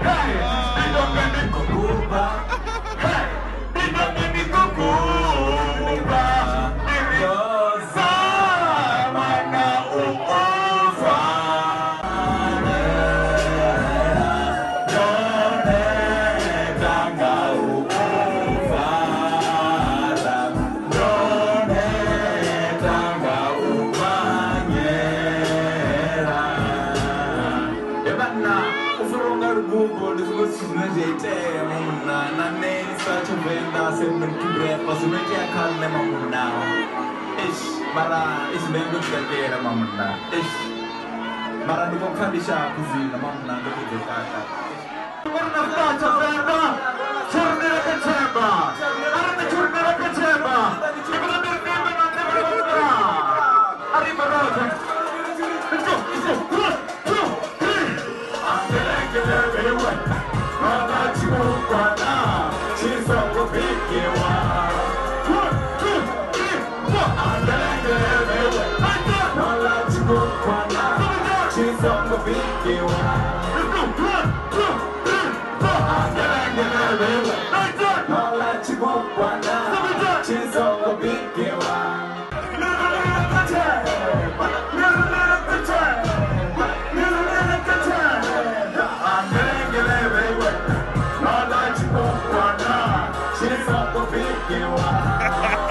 Hey, nidonge nikukuba. Hey, nidonge nikukuba. Niliyoza mana ukufa. Yone tanga ukufa. Yone tanga umanyera. Ebana ufuronga rugumbo ndizikusizinwe jete mamuna. Naneni sacha venda semenkibre pasumeke akane mamuna. Ish, mara ismengu kagera mamuna. Ish, mara ndikokandisha kuzina mamuna ndokuzekaka. Warna sacha venda churnera kachemba. Arana churnera kachemba. Ibana nirnima na nirnima. Arriba rosa. Let's go, 1, 2, 3. Angelekele bewe. Mama chukwana. Chiso kupikiwa. 1, 2, 3, 4. Angelekele bewe. Mama chukwana. Chiso kupikiwa. Let's go, 1, 2, 3, 4. Angelekele bewe. Mama chukwana. Chiso kupikiwa. She's up for big,